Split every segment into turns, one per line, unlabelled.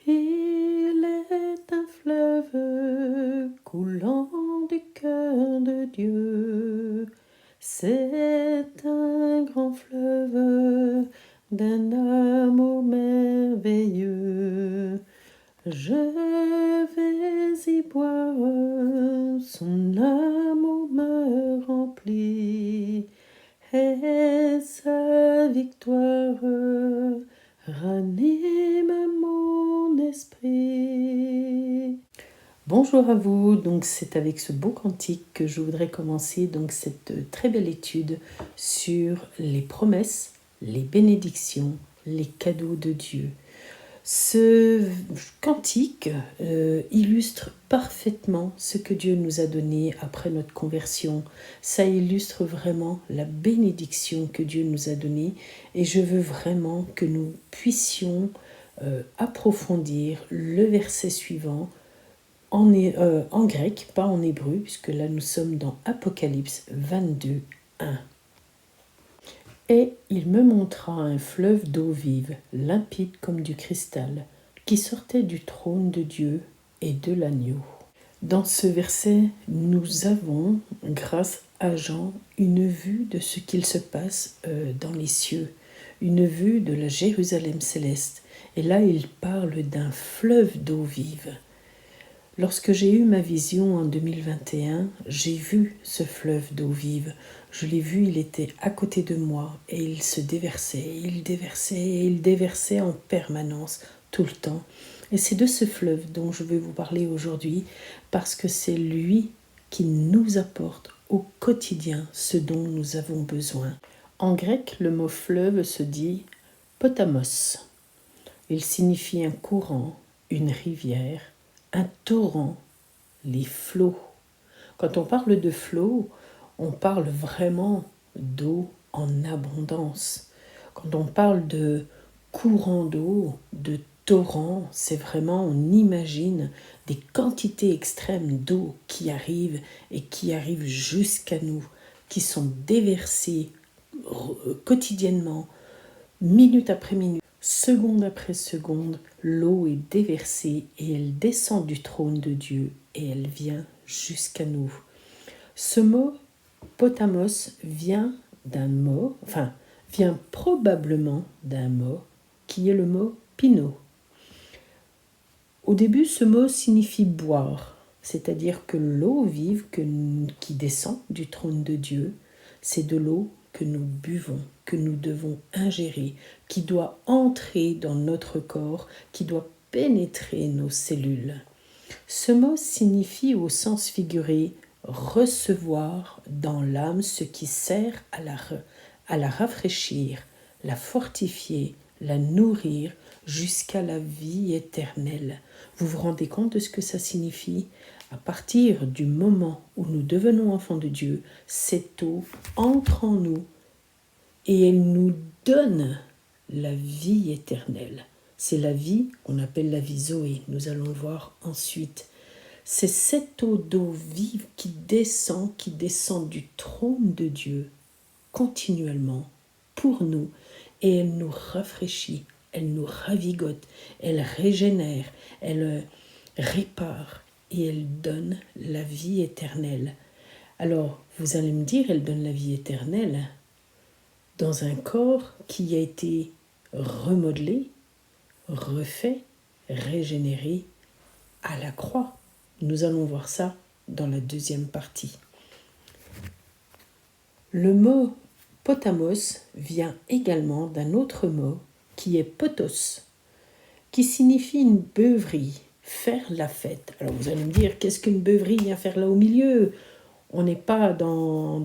Il est un fleuve coulant du cœur de Dieu. C'est un grand fleuve d'un amour merveilleux. Je vais y boire, son amour me remplit, et sa victoire ranime mon esprit. Bonjour à vous, donc c'est avec ce beau cantique que je voudrais commencer donc cette très belle étude sur les promesses, les bénédictions, les cadeaux de Dieu. Ce cantique illustre parfaitement ce que Dieu nous a donné après notre conversion. Ça illustre vraiment la bénédiction que Dieu nous a donnée et je veux vraiment que nous puissions approfondir le verset suivant en grec, pas en hébreu, puisque là nous sommes dans Apocalypse 22, 1. Et il me montra un fleuve d'eau vive, limpide comme du cristal, qui sortait du trône de Dieu et de l'agneau. Dans ce verset, nous avons, grâce à Jean, une vue de ce qu'il se passe dans les cieux, une vue de la Jérusalem céleste. Et là, il parle d'un fleuve d'eau vive. Lorsque j'ai eu ma vision en 2021, j'ai vu ce fleuve d'eau vive. Je l'ai vu, il était à côté de moi et il se déversait, il déversait et il déversait en permanence, tout le temps. Et c'est de ce fleuve dont je vais vous parler aujourd'hui parce que c'est lui qui nous apporte au quotidien ce dont nous avons besoin. En grec, le mot fleuve se dit potamos. Il signifie un courant, une rivière, un torrent, les flots. Quand on parle de flots, on parle vraiment d'eau en abondance. Quand on parle de courant d'eau, de torrent, c'est vraiment, on imagine des quantités extrêmes d'eau qui arrivent et qui arrivent jusqu'à nous, qui sont déversées quotidiennement, minute après minute. Seconde après seconde, l'eau est déversée et elle descend du trône de Dieu et elle vient jusqu'à nous. Ce mot potamos vient probablement d'un mot qui est le mot pinot. Au début, ce mot signifie boire, c'est-à-dire que l'eau vive qui descend du trône de Dieu, c'est de l'eau que nous buvons, que nous devons ingérer, qui doit entrer dans notre corps, qui doit pénétrer nos cellules. Ce mot signifie au sens figuré recevoir dans l'âme ce qui sert à la rafraîchir, la fortifier, la nourrir jusqu'à la vie éternelle. Vous vous rendez compte de ce que ça signifie ? À partir du moment où nous devenons enfants de Dieu, cette eau entre en nous et elle nous donne la vie éternelle. C'est la vie qu'on appelle la vie Zoé, nous allons le voir ensuite. C'est cette eau d'eau vive qui descend du trône de Dieu continuellement pour nous et elle nous rafraîchit, elle nous ravigote, elle régénère, elle répare et elle donne la vie éternelle. Alors, vous allez me dire, elle donne la vie éternelle dans un corps qui a été remodelé, refait, régénéré à la croix. Nous allons voir ça dans la deuxième partie. Le mot potamos vient également d'un autre mot qui est potos, qui signifie une beuverie, faire la fête. Alors vous allez me dire, qu'est-ce qu'une beuverie vient faire là au milieu ? On n'est pas dans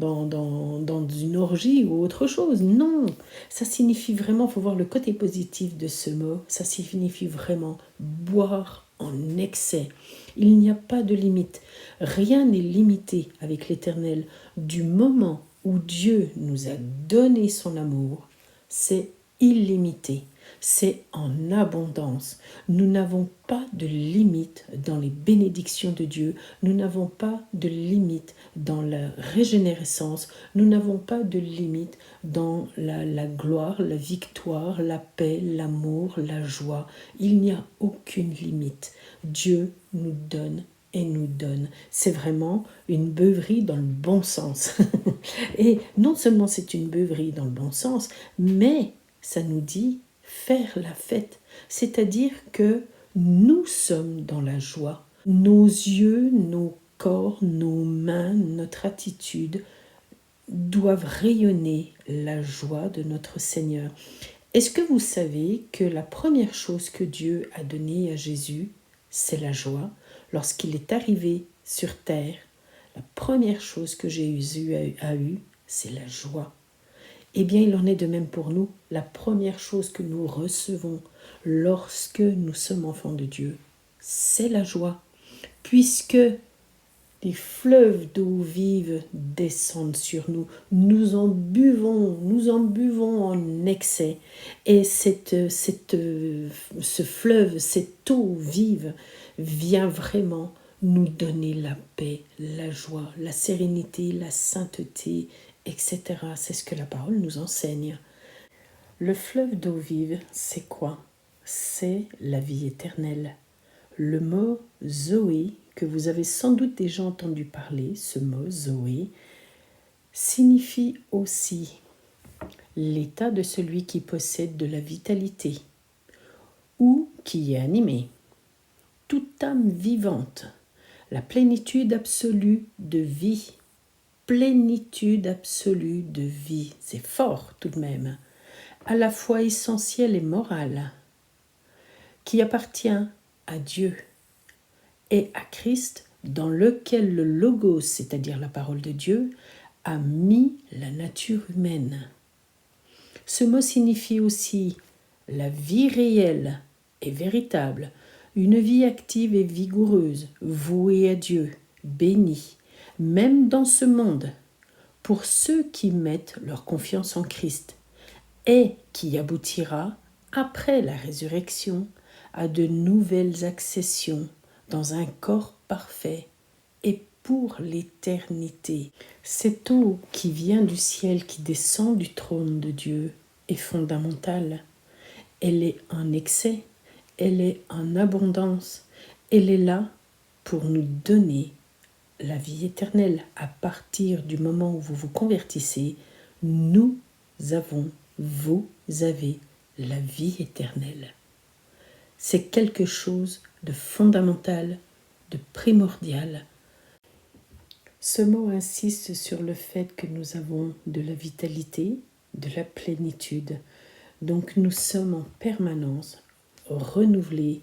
une orgie ou autre chose. Non, ça signifie vraiment, il faut voir le côté positif de ce mot, ça signifie vraiment boire en excès. Il n'y a pas de limite. Rien n'est limité avec l'Éternel. Du moment où Dieu nous a donné son amour, c'est illimité. c'est en abondance. Nous n'avons pas de limite dans les bénédictions de Dieu. Nous n'avons pas de limite dans la régénérescence. Nous n'avons pas de limite dans la gloire, la victoire, la paix, l'amour, la joie. Il n'y a aucune limite. Dieu nous donne et nous donne. C'est vraiment une beuverie dans le bon sens. Et non seulement c'est une beuverie dans le bon sens, mais ça nous dit faire la fête. C'est-à-dire que nous sommes dans la joie. Nos yeux, nos corps, nos mains, notre attitude doivent rayonner la joie de notre Seigneur. Est-ce que vous savez que la première chose que Dieu a donnée à Jésus, c'est la joie? Lorsqu'il est arrivé sur terre, la première chose que Jésus a eue, c'est la joie. Eh bien, il en est de même pour nous. La première chose que nous recevons lorsque nous sommes enfants de Dieu, c'est la joie. Puisque des fleuves d'eau vive descendent sur nous, nous en buvons en excès. Et ce fleuve, cette eau vive vient vraiment nous donner la paix, la joie, la sérénité, la sainteté, etc. C'est ce que la parole nous enseigne. Le fleuve d'eau vive, c'est quoi? C'est la vie éternelle. Le mot Zoé, que vous avez sans doute déjà entendu parler, ce mot Zoé, signifie aussi l'état de celui qui possède de la vitalité ou qui est animé. Toute âme vivante, la plénitude absolue de vie. Plénitude absolue de vie, c'est fort tout de même, à la fois essentielle et morale, qui appartient à Dieu et à Christ, dans lequel le Logos, c'est-à-dire la parole de Dieu, a mis la nature humaine. Ce mot signifie aussi la vie réelle et véritable, une vie active et vigoureuse, vouée à Dieu, bénie, même dans ce monde, pour ceux qui mettent leur confiance en Christ, et qui aboutira, après la résurrection, à de nouvelles accessions dans un corps parfait et pour l'éternité. Cette eau qui vient du ciel, qui descend du trône de Dieu, est fondamentale. Elle est en excès, elle est en abondance, elle est là pour nous donner la vie éternelle. À partir du moment où vous vous convertissez, vous avez la vie éternelle. C'est quelque chose de fondamental, de primordial. Ce mot insiste sur le fait que nous avons de la vitalité, de la plénitude. Donc nous sommes en permanence renouvelés,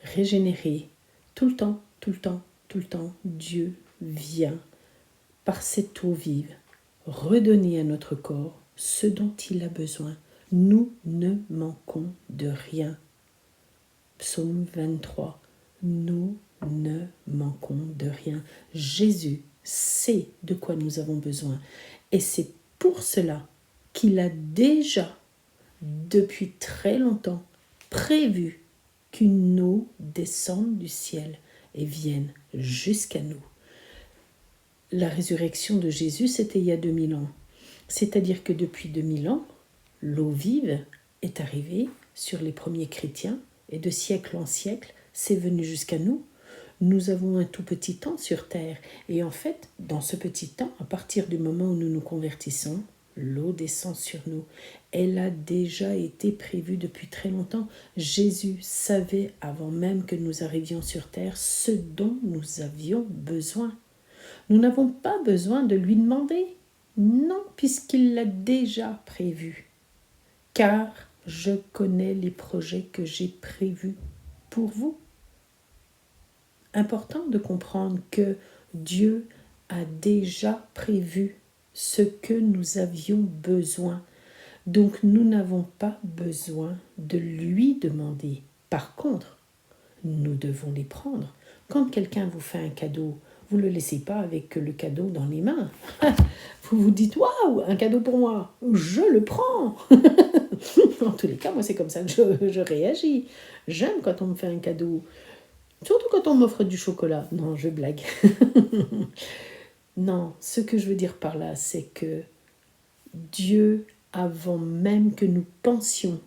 régénérés, tout le temps, tout le temps, tout le temps. Dieu vient, par cette eau vive, redonner à notre corps ce dont il a besoin. Nous ne manquons de rien. Psaume 23. Nous ne manquons de rien. Jésus sait de quoi nous avons besoin. Et c'est pour cela qu'il a déjà, depuis très longtemps, prévu qu'une eau descende du ciel et vienne jusqu'à nous. La résurrection de Jésus, c'était il y a 2000 ans. C'est-à-dire que depuis 2000 ans, l'eau vive est arrivée sur les premiers chrétiens et de siècle en siècle, c'est venu jusqu'à nous. Nous avons un tout petit temps sur terre et en fait, dans ce petit temps, à partir du moment où nous nous convertissons, l'eau descend sur nous. Elle a déjà été prévue depuis très longtemps. Jésus savait avant même que nous arrivions sur terre ce dont nous avions besoin. Nous n'avons pas besoin de lui demander. Non, puisqu'il l'a déjà prévu. Car je connais les projets que j'ai prévus pour vous. Important de comprendre que Dieu a déjà prévu ce que nous avions besoin. Donc nous n'avons pas besoin de lui demander. Par contre, nous devons les prendre. Quand quelqu'un vous fait un cadeau, vous ne le laissez pas avec le cadeau dans les mains. Vous vous dites « Waouh, un cadeau pour moi, je le prends !» En tous les cas, moi, c'est comme ça que je réagis. J'aime quand on me fait un cadeau. Surtout quand on m'offre du chocolat. Non, je blague. Non, ce que je veux dire par là, c'est que Dieu, avant même que nous pensions,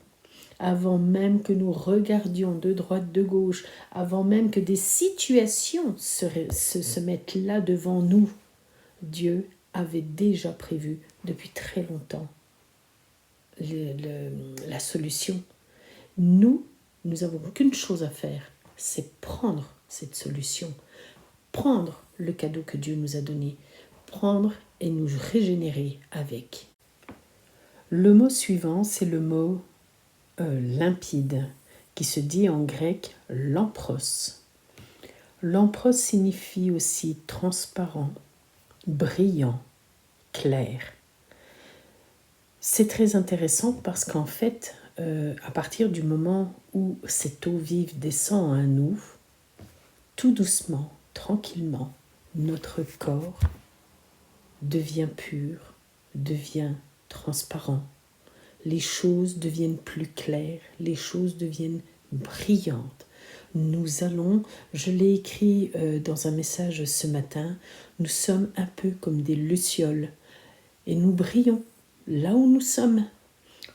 avant même que nous regardions de droite, de gauche, avant même que des situations se mettent là devant nous, Dieu avait déjà prévu depuis très longtemps la solution. Nous n'avons qu'une chose à faire, c'est prendre cette solution, prendre le cadeau que Dieu nous a donné, prendre et nous régénérer avec. Le mot suivant, c'est le mot limpide, qui se dit en grec lampros. Lampros signifie aussi transparent, brillant, clair. C'est très intéressant parce qu'en fait, à partir du moment où cette eau vive descend à nous, tout doucement, tranquillement, notre corps devient pur, devient transparent. Les choses deviennent plus claires, les choses deviennent brillantes. Nous allons, je l'ai écrit dans un message ce matin, nous sommes un peu comme des lucioles et nous brillons là où nous sommes.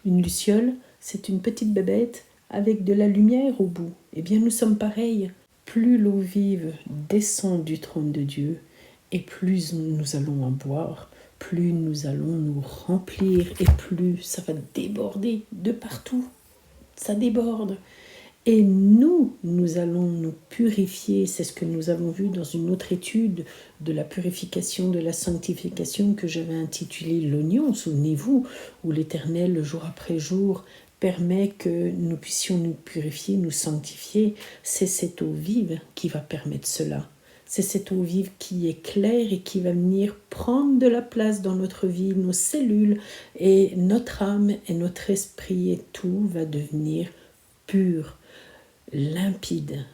Une luciole, c'est une petite bébête avec de la lumière au bout. Eh bien, nous sommes pareils. Plus l'eau vive descend du trône de Dieu, et plus nous allons en boire, plus nous allons nous remplir, et plus ça va déborder de partout. Ça déborde. Et nous allons nous purifier. C'est ce que nous avons vu dans une autre étude de la purification, de la sanctification que j'avais intitulée l'oignon, souvenez-vous, où l'Éternel, jour après jour, permet que nous puissions nous purifier, nous sanctifier. C'est cette eau vive qui va permettre cela. C'est cette eau vive qui est claire et qui va venir prendre de la place dans notre vie, nos cellules, et notre âme et notre esprit, et tout va devenir pur, limpide.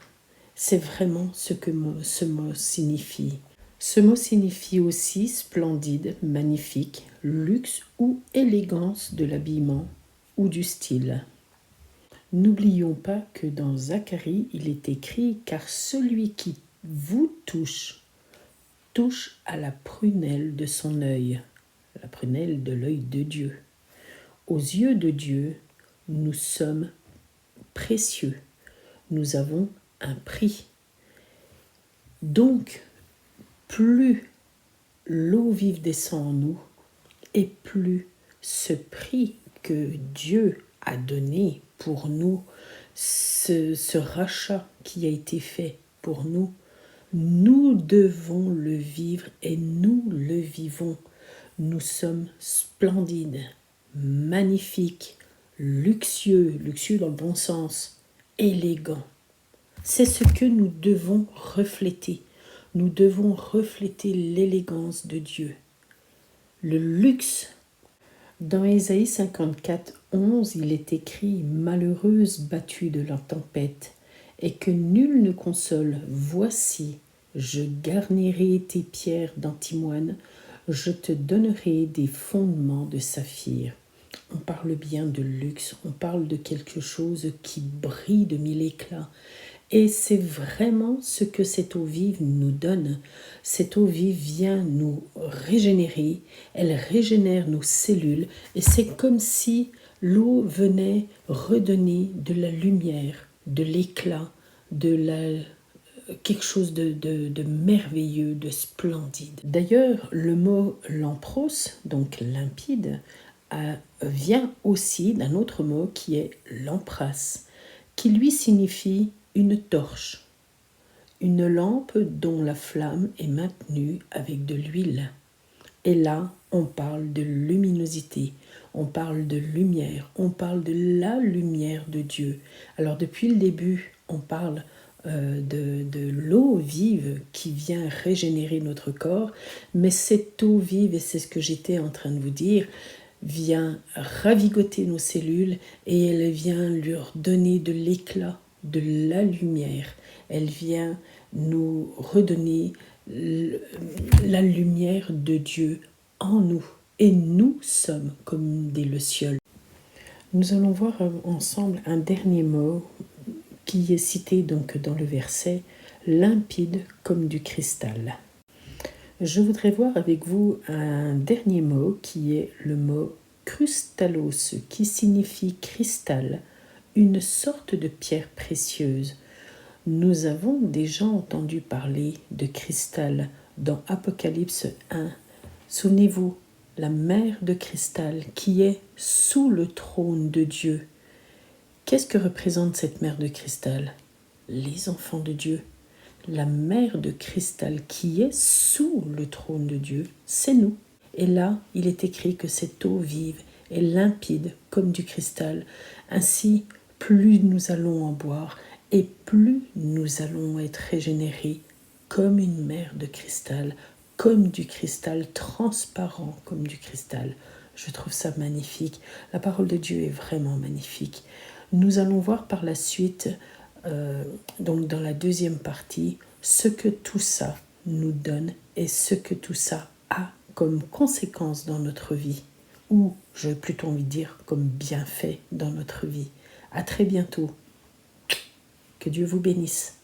C'est vraiment ce que ce mot signifie. Ce mot signifie aussi splendide, magnifique, luxe ou élégance de l'habillement ou du style. N'oublions pas que dans Zacharie, il est écrit « Car celui qui vous touche à la prunelle de son œil », la prunelle de l'œil de Dieu. Aux yeux de Dieu, nous sommes précieux. Nous avons un prix. Donc, plus l'eau vive descend en nous, et plus ce prix que Dieu a donné pour nous, ce rachat qui a été fait pour nous, nous devons le vivre et nous le vivons. Nous sommes splendides, magnifiques, luxueux dans le bon sens, élégants. C'est ce que nous devons refléter. Nous devons refléter l'élégance de Dieu. Le luxe. Dans Ésaïe 54, 11, il est écrit « Malheureuse battue de la tempête, et que nul ne console, voici, je garnirai tes pierres d'antimoine, je te donnerai des fondements de saphir. » On parle bien de luxe, on parle de quelque chose qui brille de mille éclats. Et c'est vraiment ce que cette eau vive nous donne. Cette eau vive vient nous régénérer, elle régénère nos cellules, et c'est comme si l'eau venait redonner de la lumière, de l'éclat, quelque chose de merveilleux, de splendide. D'ailleurs, le mot lampros, donc limpide, vient aussi d'un autre mot qui est lampras, qui lui signifie une torche, une lampe dont la flamme est maintenue avec de l'huile. Et là, on parle de luminosité, on parle de lumière, on parle de la lumière de Dieu. Alors depuis le début, on parle de l'eau vive qui vient régénérer notre corps, mais cette eau vive, et c'est ce que j'étais en train de vous dire, vient ravigoter nos cellules et elle vient leur donner de l'éclat, de la lumière. Elle vient nous redonner la lumière de Dieu en nous. Et nous sommes comme des lucioles. Nous allons voir ensemble un dernier mot qui est cité donc dans le verset « limpide comme du cristal ». Je voudrais voir avec vous un dernier mot qui est le mot « crustallos » qui signifie cristal, une sorte de pierre précieuse. Nous avons déjà entendu parler de cristal dans Apocalypse 1. Souvenez-vous, la mer de cristal qui est sous le trône de Dieu. Qu'est-ce que représente cette mer de cristal? Les enfants de Dieu. La mer de cristal qui est sous le trône de Dieu, c'est nous. Et là, il est écrit que cette eau vive est limpide comme du cristal. Ainsi, plus nous allons en boire et plus nous allons être régénérés comme une mer de cristal, comme du cristal transparent, comme du cristal. Je trouve ça magnifique. La parole de Dieu est vraiment magnifique. Nous allons voir par la suite, donc dans la deuxième partie, ce que tout ça nous donne et ce que tout ça a comme conséquence dans notre vie, ou j'ai plutôt envie de dire comme bienfait dans notre vie. À très bientôt. Que Dieu vous bénisse.